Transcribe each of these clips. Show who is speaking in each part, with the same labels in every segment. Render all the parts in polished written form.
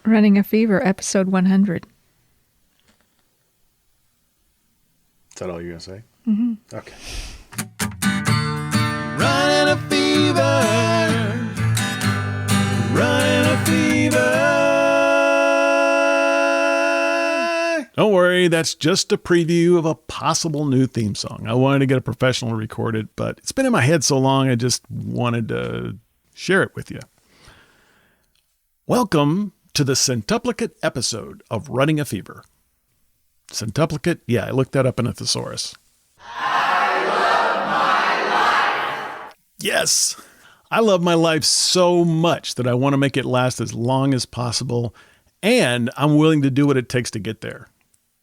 Speaker 1: Running a Fever, episode 100.
Speaker 2: Is that all you're going to say?
Speaker 1: Mm-hmm.
Speaker 2: Okay. Running a fever. Running a fever. Don't worry, that's just a preview of a possible new theme song. I wanted to get a professional to record it, but it's been in my head so long, I just wanted to share it with you. Welcome to the centuplicate episode of Running a Fever. Centuplicate? Yeah, I looked that up in a thesaurus. I love my life. Yes, I love my life so much that I want to make it last as long as possible, and I'm willing to do what it takes to get there.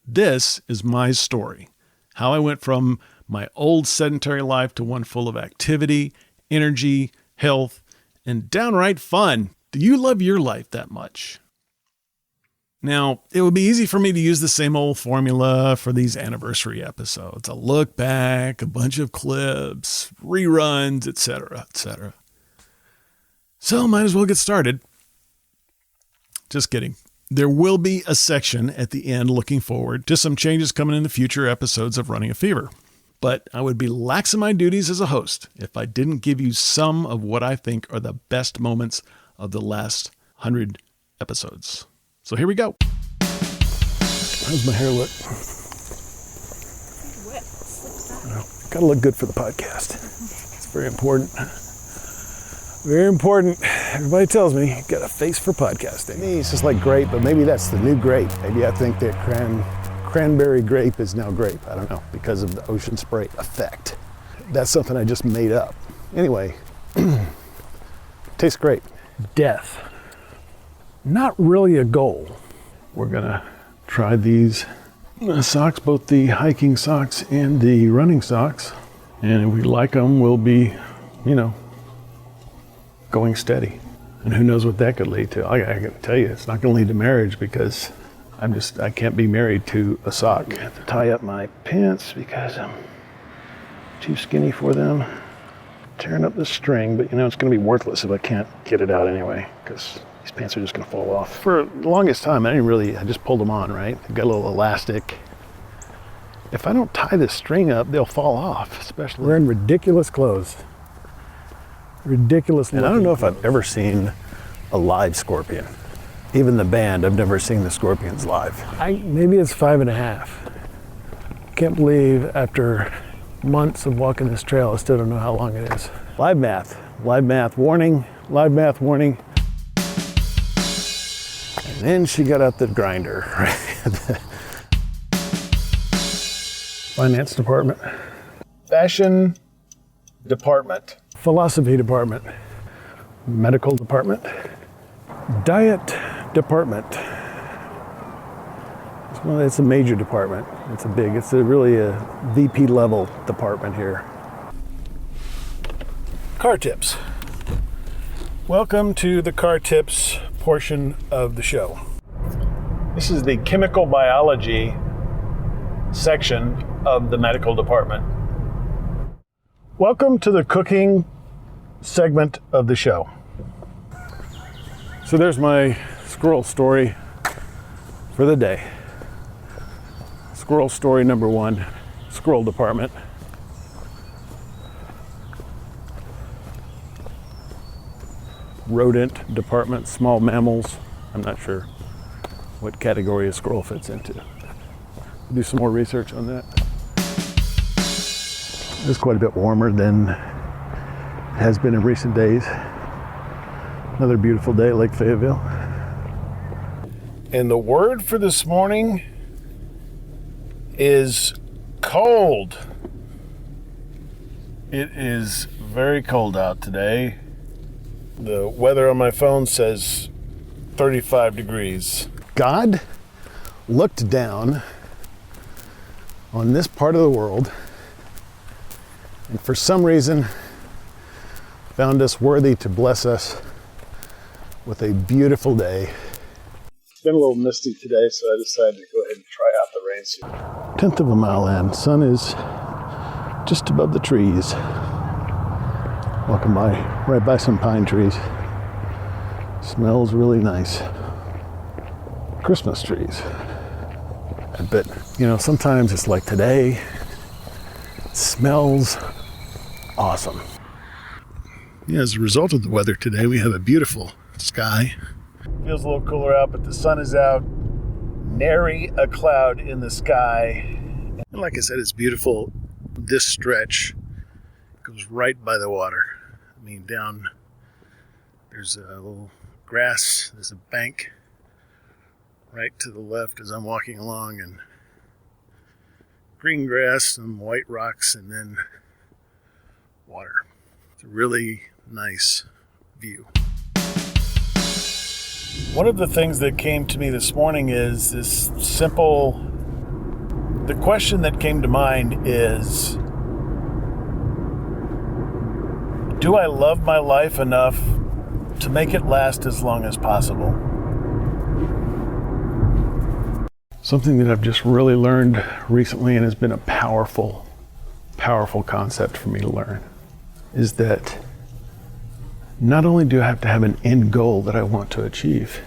Speaker 2: This is my story, how I went from my old sedentary life to one full of activity, energy, health, and downright fun. Do you love your life that much? Now, it would be easy for me to use the same old formula for these anniversary episodes. A look back, a bunch of clips, reruns, etc., etc. So might as well get started. Just kidding. There will be a section at the end looking forward to some changes coming in the future episodes of Running a Fever. But I would be lax in my duties as a host if I didn't give you some of what I think are the best moments of the last 100 episodes. So here we go. How's my hair look?
Speaker 1: Wet.
Speaker 2: Well, gotta look good for the podcast. It's very important. Very important. Everybody tells me you got a face for podcasting.
Speaker 3: To me, it's just like grape, but maybe that's the new grape. Maybe I think that cranberry grape is now grape. I don't know, because of the ocean spray effect. That's something I just made up. Anyway, tastes great.
Speaker 2: Death. Not really a goal. We're gonna try these socks, both the hiking socks and the running socks. And if we like them, we'll be, going steady. And who knows what that could lead to. I gotta tell you, it's not gonna lead to marriage because I can't be married to a sock. I have to tie up my pants because I'm too skinny for them. Tearing up the string, but it's gonna be worthless if I can't get it out anyway, because these pants are just gonna fall off. For the longest time, I just pulled them on, right? They've got a little elastic. If I don't tie this string up, they'll fall off, especially.
Speaker 3: Wearing ridiculous clothes. Ridiculous.
Speaker 2: And I don't know if I've ever seen a live scorpion. Even the band, I've never seen the Scorpions live.
Speaker 3: Maybe it's 5.5. Can't believe after months of walking this trail, I still don't know how long it is.
Speaker 2: Live math warning, live math warning. And then she got out the grinder.
Speaker 3: Finance department.
Speaker 2: Fashion department.
Speaker 3: Philosophy department. Medical department. Diet department. It's a major department. It's really a VP level department here. Car tips. Welcome to the car tips portion of the show. This is the chemical biology section of the medical department. Welcome to the cooking segment of the show. So there's my squirrel story for the day. Squirrel story number 1, squirrel department. Rodent department, small mammals. I'm not sure what category a squirrel fits into. Do some more research on that. It's quite a bit warmer than it has been in recent days. Another beautiful day at Lake Fayetteville. And the word for this morning is cold. It is very cold out today. The weather on my phone says 35 degrees. God looked down on this part of the world and for some reason found us worthy to bless us with a beautiful day. It's been a little misty today, so I decided to go ahead and try out the rain suit. 1/10 of a mile in, sun is just above the trees. Walking right by some pine trees. Smells really nice. Christmas trees. But, sometimes it's like today, it smells awesome. Yeah, as a result of the weather today, we have a beautiful sky. Feels a little cooler out, but the sun is out. Nary a cloud in the sky. And like I said, it's beautiful. This stretch goes right by the water. I mean, down, there's a little grass, there's a bank right to the left as I'm walking along, and green grass, some white rocks, and then water. It's a really nice view. One of the things that came to me this morning is the question that came to mind is, do I love my life enough to make it last as long as possible? Something that I've just really learned recently, and has been a powerful, powerful concept for me to learn, is that not only do I have to have an end goal that I want to achieve,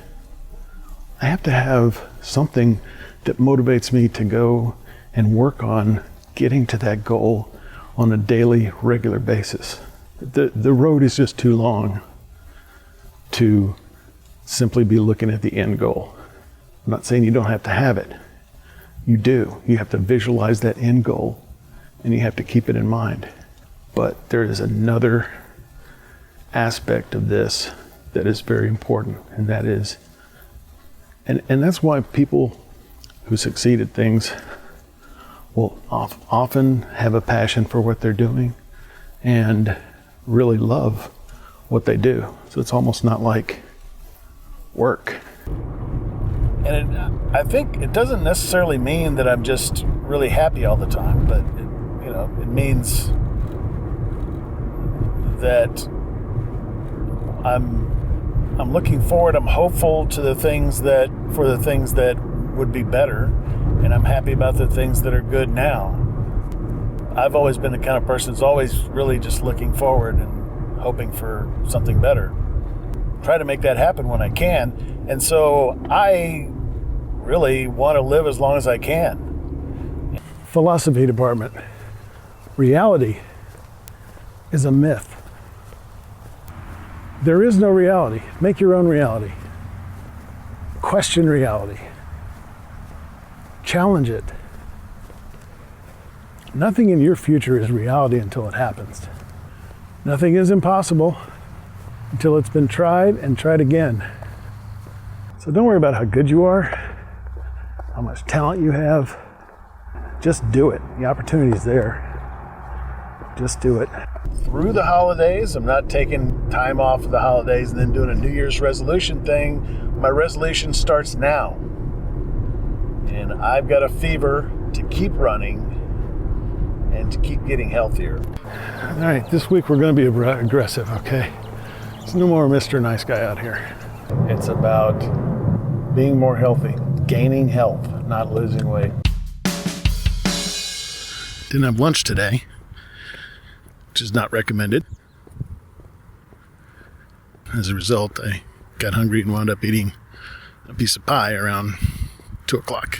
Speaker 3: I have to have something that motivates me to go and work on getting to that goal on a daily, regular basis. The road is just too long to simply be looking at the end goal. I'm not saying you don't have to have it. You do. You have to visualize that end goal, and you have to keep it in mind. But there is another aspect of this that is very important, and that is, and that's why people who succeed at things will often have a passion for what they're doing and really love what they do. So it's almost not like work. And I think it doesn't necessarily mean that I'm just really happy all the time, but it means that I'm looking forward. I'm hopeful to the things that would be better, and I'm happy about the things that are good now. I've always been the kind of person that's always really just looking forward and hoping for something better. Try to make that happen when I can, and so I really want to live as long as I can. Philosophy department. Reality is a myth. There is no reality. Make your own reality. Question reality. Challenge it. Nothing in your future is reality until it happens. Nothing is impossible until it's been tried and tried again. So don't worry about how good you are, how much talent you have. Just do it. The opportunity is there. Just do it. Through the holidays, I'm not taking time off of the holidays and then doing a New Year's resolution thing. My resolution starts now. And I've got a fever to keep running and to keep getting healthier. All right, this week we're going to be aggressive, okay? There's no more Mr. Nice Guy out here. It's about being more healthy, gaining health, not losing weight. Didn't have lunch today, which is not recommended. As a result, I got hungry and wound up eating a piece of pie around 2 o'clock.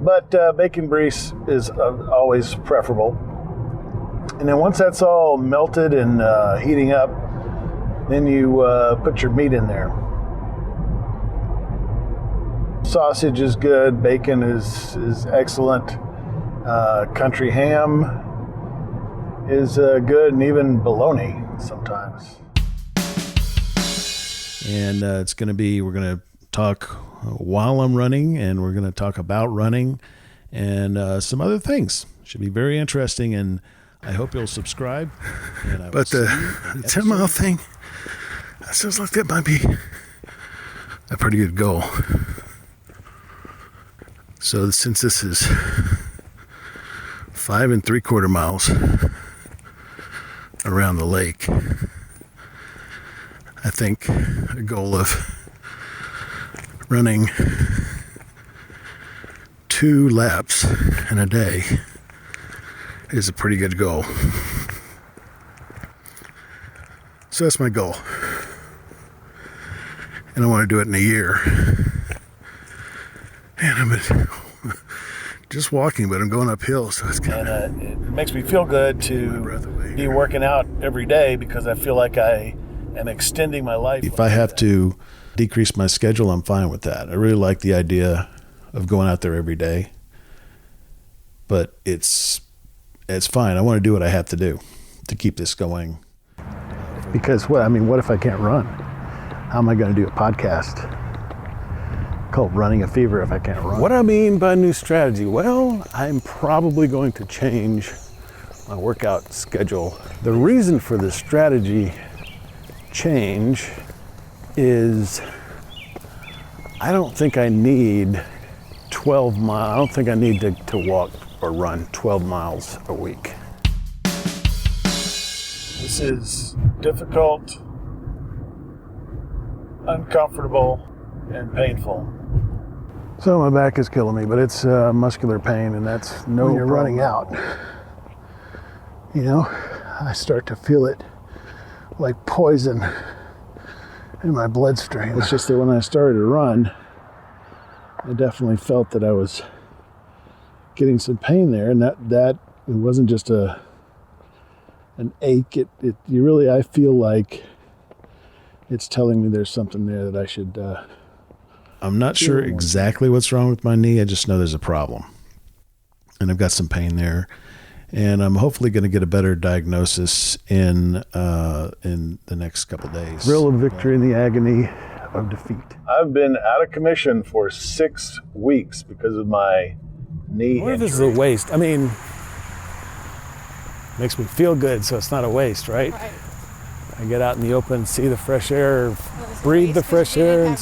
Speaker 3: But bacon grease is always preferable. And then once that's all melted and heating up, then you put your meat in there. Sausage is good, bacon is excellent. Country ham is good, and even bologna sometimes.
Speaker 2: And we're going to talk while I'm running, and we're going to talk about running and some other things. Should be very interesting, and I hope you'll subscribe.
Speaker 3: But the 10-mile thing, that sounds like that might be a pretty good goal. So since this is 5 3/4 miles around the lake, I think a goal of running 2 laps in a day is a pretty good goal. So that's my goal. And I want to do it in a year. Man, I'm just walking, but I'm going uphill, so it's kind of...
Speaker 2: It makes me feel good to be working out every day because I feel like I am extending my life.
Speaker 3: If I have to decrease my schedule, I'm fine with that. I really like the idea of going out there every day, but it's fine. I want to do what I have to do to keep this going. Because what if I can't run? How am I going to do a podcast called Running a Fever if I can't run? What I mean by new strategy? Well, I'm probably going to change my workout schedule. The reason for the strategy change is I don't think I need 12 miles. I don't think I need to walk or run 12 miles a week.
Speaker 2: This is difficult, uncomfortable, and painful.
Speaker 3: So my back is killing me, but it's muscular pain, and that's no when you're running out. I start to feel it like poison in my bloodstream. It's just that when I started to run, I definitely felt that I was getting some pain there, and that it wasn't just an ache. I feel like it's telling me there's something there that I should. I'm not sure exactly what's wrong with my knee. I just know there's a problem, and I've got some pain there, and I'm hopefully going to get a better diagnosis in the next couple of days. Thrill of victory in the agony of defeat. I've been out of commission for 6 weeks because of my knee. What if this is a waste? Makes me feel good, so it's not a waste, right?
Speaker 1: Right.
Speaker 3: I get out in the open, see the fresh air, breathe the fresh air, and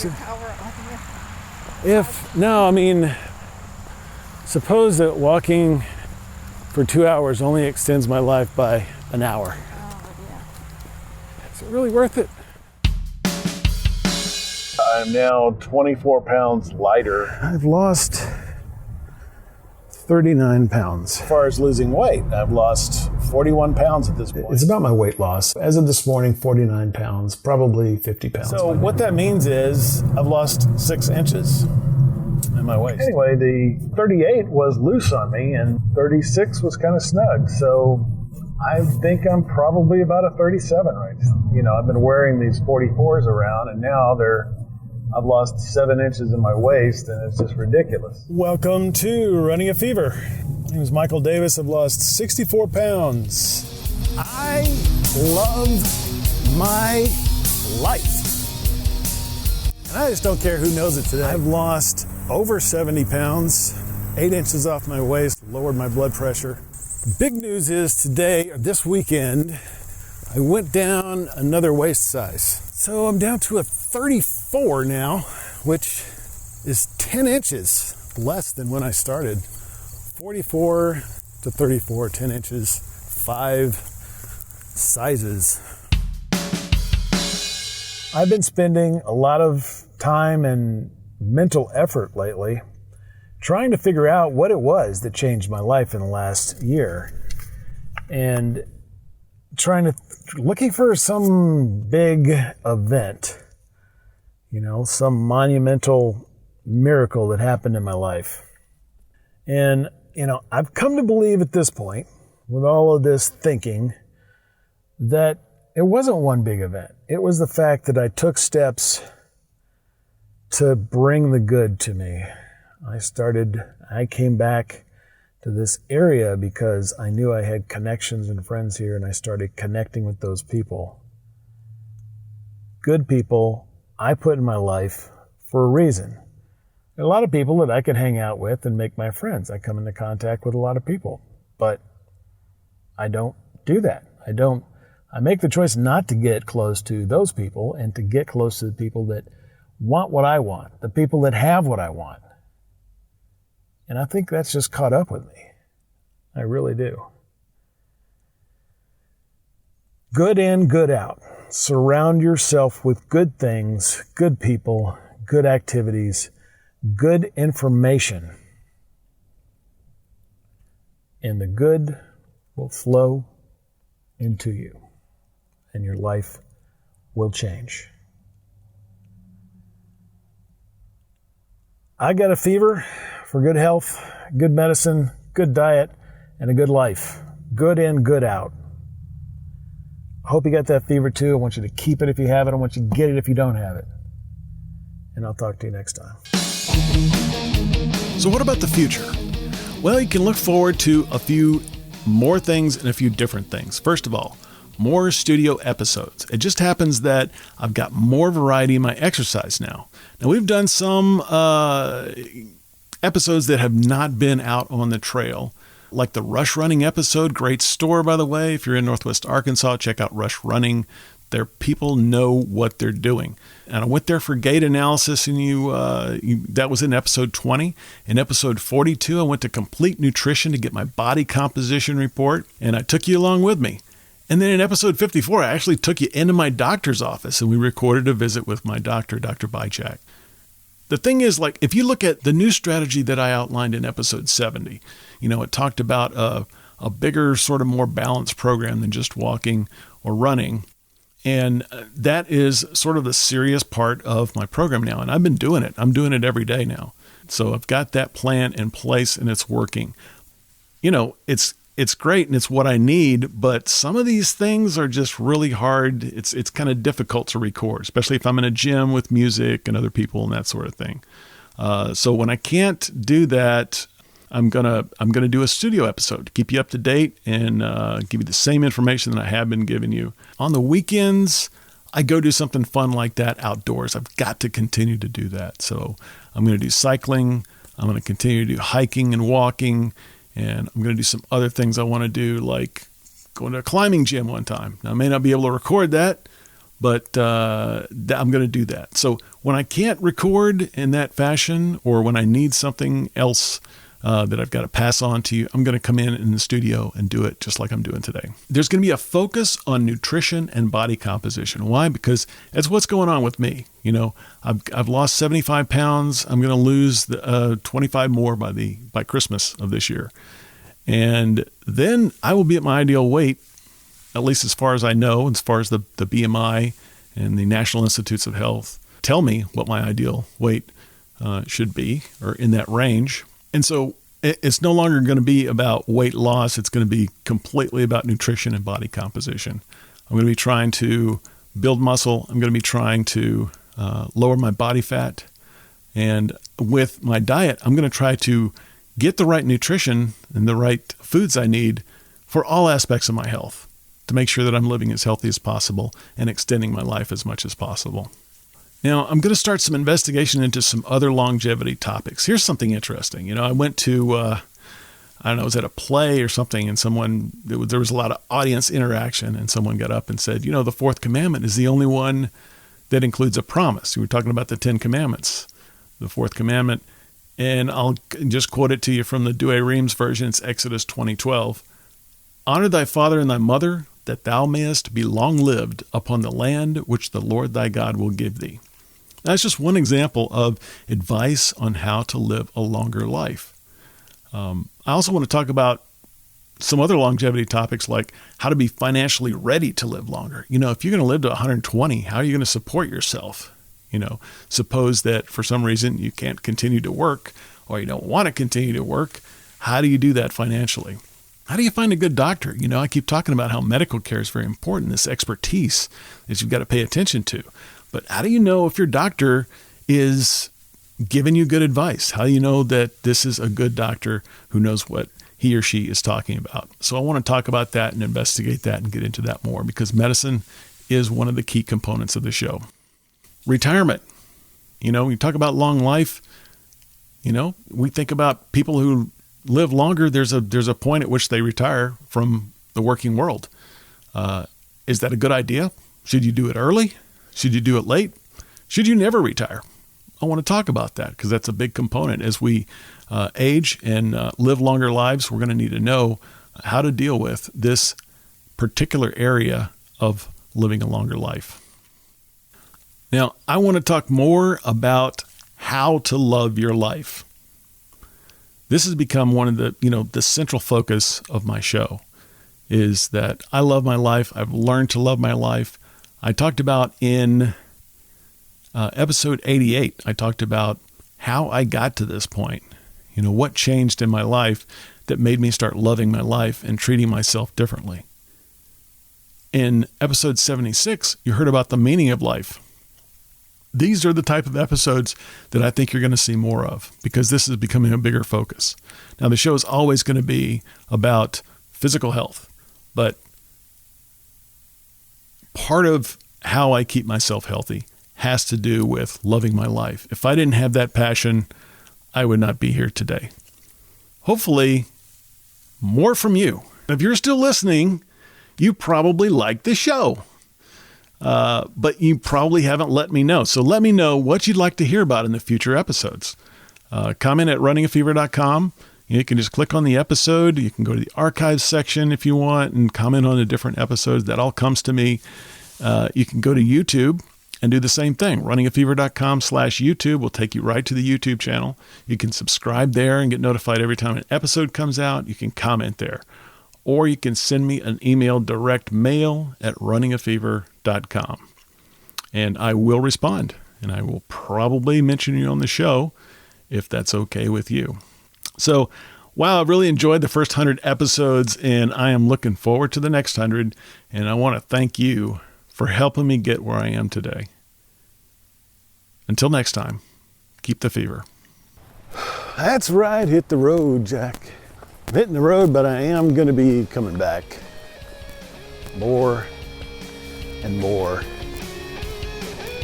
Speaker 3: suppose that walking for 2 hours only extends my life by an hour.
Speaker 1: Oh, yeah.
Speaker 3: Is it really worth it? I'm now 24 pounds lighter. I've lost 39 pounds. As far as losing weight, I've lost 41 pounds at this point. It's about my weight loss. As of this morning, 49 pounds, probably 50 pounds. So what that means is I've lost 6 inches in my waist. Anyway, the 38 was loose on me and 36 was kind of snug. So I think I'm probably about a 37 right now. I've been wearing these 44s around, and now I've lost 7 inches in my waist, and it's just ridiculous. Welcome to Running a Fever. My name is Michael Davis. I've lost 64 pounds. I love my life. And I just don't care who knows it today. I've lost over 70 pounds, 8 inches off my waist, lowered my blood pressure. The big news is this weekend, I went down another waist size. So I'm down to a 34 now, which is 10 inches less than when I started. 44 to 34, 10 inches, 5 sizes. I've been spending a lot of time and mental effort lately trying to figure out what it was that changed my life in the last year, and looking for some big event, some monumental miracle that happened in my life. And, I've come to believe at this point, with all of this thinking, that it wasn't one big event. It was the fact that I took steps to bring the good to me. I came back to this area because I knew I had connections and friends here, and I started connecting with those people. Good people I put in my life for a reason. There are a lot of people that I can hang out with and make my friends. I come into contact with a lot of people, but I don't do that. I make the choice not to get close to those people and to get close to the people that want what I want, the people that have what I want. And I think that's just caught up with me. I really do. Good in, good out. Surround yourself with good things, good people, good activities, good information. And the good will flow into you, and your life will change. I got a fever for good health, good medicine, good diet, and a good life. Good in, good out. I hope you got that fever too. I want you to keep it if you have it. I want you to get it if you don't have it. And I'll talk to you next time.
Speaker 2: So what about the future? Well, you can look forward to a few more things and a few different things. First of all, more studio episodes. It just happens that I've got more variety in my exercise now. Now, we've done some episodes that have not been out on the trail, like the Rush Running episode. Great store, by the way. If you're in Northwest Arkansas, check out Rush Running. Their people know what they're doing. And I went there for gait analysis, and that was in episode 20. In episode 42, I went to Complete Nutrition to get my body composition report, and I took you along with me. And then in episode 54, I actually took you into my doctor's office, and we recorded a visit with my doctor, Dr. Bychak. The thing is, like, if you look at the new strategy that I outlined in episode 70, it talked about a bigger, sort of more balanced program than just walking or running. And that is sort of the serious part of my program now. And I've been doing it. I'm doing it every day now. So I've got that plan in place and it's working. It's great and it's what I need, but some of these things are just really hard. It's kind of difficult to record, especially if I'm in a gym with music and other people and that sort of thing. So when I can't do that, I'm gonna do a studio episode to keep you up to date and give you the same information that I have been giving you. On the weekends, I go do something fun like that outdoors. I've got to continue to do that. So I'm going to do cycling. I'm going to continue to do hiking and walking. And I'm going to do some other things I want to do, like going to a climbing gym one time. Now, I may not be able to record that, but I'm going to do that. So when I can't record in that fashion, or when I need something else that I've got to pass on to you, I'm going to come in the studio and do it just like I'm doing today. There's going to be a focus on nutrition and body composition. Why? Because that's what's going on with me. I've lost 75 pounds. I'm going to lose 25 more by Christmas of this year. And then I will be at my ideal weight, at least as far as I know, as far as the BMI and the National Institutes of Health tell me what my ideal weight should be, or in that range. And so it's no longer going to be about weight loss. It's going to be completely about nutrition and body composition. I'm going to be trying to build muscle. I'm going to be trying to lower my body fat. And with my diet, I'm going to try to get the right nutrition and the right foods I need for all aspects of my health to make sure that I'm living as healthy as possible and extending my life as much as possible. Now, I'm going to start some investigation into some other longevity topics. Here's something interesting. I went to, I was at a play or something, and there was a lot of audience interaction, and someone got up and said, the fourth commandment is the only one that includes a promise. We were talking about the 10 commandments, the fourth commandment, and I'll just quote it to you from the Douay-Rheims version. It's Exodus 20:12. Honor thy father and thy mother, that thou mayest be long-lived upon the land which the Lord thy God will give thee. That's just one example of advice on how to live a longer life. I also want to talk about some other longevity topics, like how to be financially ready to live longer. If you're going to live to 120, how are you going to support yourself? Suppose that for some reason you can't continue to work, or you don't want to continue to work. How do you do that financially? How do you find a good doctor? I keep talking about how medical care is very important, this expertise that you've got to pay attention to. But how do you know if your doctor is giving you good advice? How do you know that this is a good doctor who knows what he or she is talking about? So I want to talk about that and investigate that and get into that more, because medicine is one of the key components of the show. Retirement. We talk about long life. We think about people who live longer. There's a point at which they retire from the working world. Is that a good idea? Should you do it early? Should you do it late? Should you never retire? I want to talk about that, because that's a big component. As we age and live longer lives, we're going to need to know how to deal with this particular area of living a longer life. Now, I want to talk more about how to love your life. This has become one of the central focus of my show, is that I love my life. I've learned to love my life. I talked about in episode 88, I talked about how I got to this point. What changed in my life that made me start loving my life and treating myself differently. In episode 76, you heard about the meaning of life. These are the type of episodes that I think you're going to see more of because this is becoming a bigger focus. Now, the show is always going to be about physical health, but part of how I keep myself healthy has to do with loving my life. If I didn't have that passion, I would not be here today. Hopefully, more from you. If you're still listening, you probably like the show, but you probably haven't let me know. So let me know what you'd like to hear about in the future episodes. Comment at runningafever.com. You can just click on the episode. You can go to the archives section if you want and comment on the different episodes. That all comes to me. You can go to YouTube and do the same thing. runningafever.com/YouTube will take you right to the YouTube channel. You can subscribe there and get notified every time an episode comes out. You can comment there. Or you can send me an email, direct mail at runningafever.com. And I will respond. And I will probably mention you on the show if that's okay with you. So, wow, I've really enjoyed the first 100 episodes, and I am looking forward to the next 100. And I want to thank you for helping me get where I am today. Until next time, keep the fever.
Speaker 3: That's right, hit the road, Jack. I'm hitting the road, but I am going to be coming back. More and more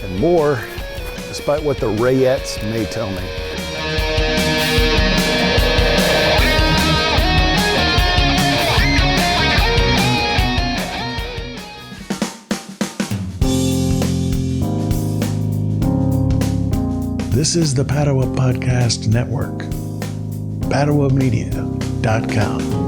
Speaker 3: and more, despite what the Rayettes may tell me.
Speaker 2: This is the Padua Podcast Network. PaduaMedia.com.